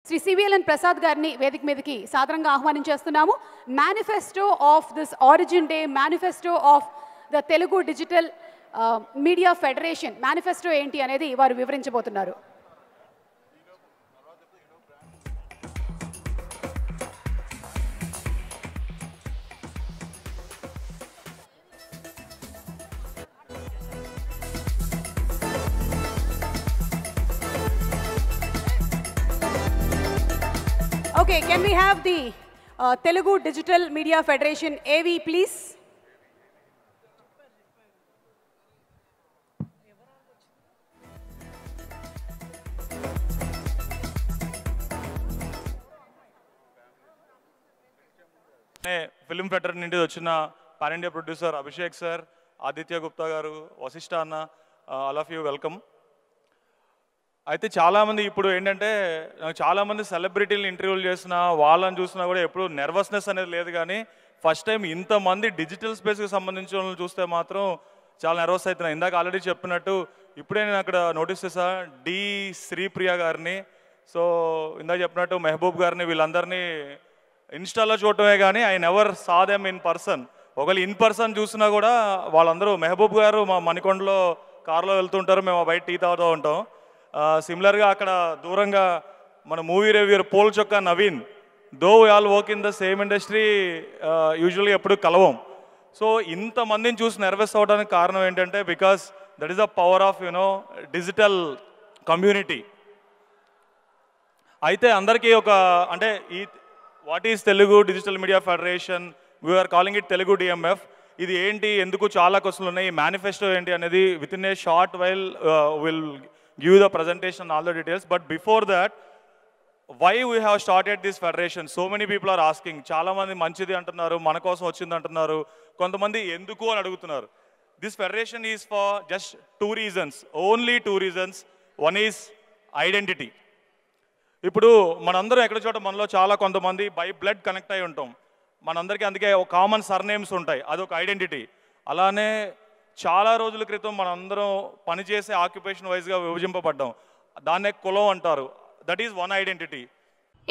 శ్రీ సివిఎల్ఎన్ ప్రసాద్ గారిని వేదిక మీదకి సాదరంగా ఆహ్వానించేస్తున్నాము. Manifesto of this origin day, manifesto of the Telugu digital media federation manifesto ఏంటి అనేది వారు వివరించబోతున్నారు. Okay, can we have the Telugu Digital Media Federation AV, please? Film Fedders నుండి వచ్చిన pan India producer Abhishek sir, Aditya Gupta గారు, వశిష్ఠ అన్న, ఆల్ ఆఫ్ యూ వెల్కమ్. అయితే చాలామంది ఇప్పుడు ఏంటంటే చాలామంది సెలబ్రిటీలను ఇంటర్వ్యూలు చేసిన వాళ్ళని చూసినా కూడా ఎప్పుడు నర్వస్నెస్ అనేది లేదు, కానీ ఫస్ట్ టైం ఇంతమంది డిజిటల్ స్పేస్కి సంబంధించిన వాళ్ళని చూస్తే మాత్రం చాలా నర్వస్ అవుతున్నాయి. ఇందాక ఆల్రెడీ చెప్పినట్టు ఇప్పుడే నేను అక్కడ నోటీస్ చేసా డి శ్రీప్రియ గారిని, సో ఇందాక చెప్పినట్టు మెహబూబ్ గారిని, వీళ్ళందరినీ ఇన్స్టాలో చూడటమే కానీ I never saw them in person. ఒకవేళ ఇన్ పర్సన్ చూసినా కూడా వాళ్ళందరూ, మెహబూబ్ గారు మా మణికొండలో కార్లో వెళ్తుంటారు, మేము బయట టీ తాగుతూ ఉంటాం. సిమిలర్గా అక్కడ దూరంగా మన మూవీ రివ్యూర్ పోల్ చొక్కా Naveen, though we all work in the same industry, యూజువల్గా ఎప్పుడు కలవం. సో ఇంతమందిని చూసి నర్వస్ అవ్వడానికి కారణం ఏంటంటే because that is the power of digital community. అయితే అందరికీ ఒక అంటే ఈ what is Telugu digital media federation, we are calling it Telugu DMF. ఇది ఏంటి, ఎందుకు చాలా క్వశ్చన్లు ఉన్నాయి, మేనిఫెస్టో ఏంటి అనేది with in a short while will give you the presentation and all the details. But before that, why we have started this federation? So many people are asking. చాలా మంది మంచిది అంటున్నారు, మన కోసం వచ్చింది అంటున్నారు, కొంతమంది ఎందుకు అని అడుగుతున్నారు. This federation is for just two reasons, only two reasons. One is identity. ఇప్పుడు మనందరం ఎక్కడ చోట మనలో చాలా కొంతమంది బై బ్లడ్ కనెక్ట్ అయి ఉంటాం, మనందరికీ అందుకే కామన్ సర్నేమ్స్ ఉంటాయి, అదొక ఐడెంటిటీ. అలానే చాలా రోజుల క్రితం మనందరం పనిచేసే ఆక్యుపేషన్ వైజ్గా విభజింపబడ్డాం, దాన్నే కులం అంటారు. That is one identity.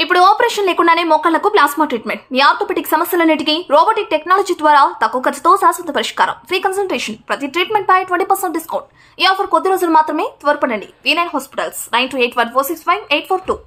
ఇప్పుడు ఆపరేషన్ లేకుండానే మోకాళ్లకు ప్లాస్మా ట్రీట్మెంట్, మీ ఆర్థోపెడిక్ సమస్యలన్నిటికీ రోబోటిక్ టెక్నాలజీ ద్వారా తక్కువ ఖర్చుతో శాశ్వత పరిష్కారం, ఫ్రీ కన్సల్టేషన్, ప్రతి ట్రీట్మెంట్ పై 20% డిస్కౌంట్. ఈ ఆఫర్ కొద్ది రోజులు మాత్రమే, త్వరపడండి. V9 hospitals 9281465842.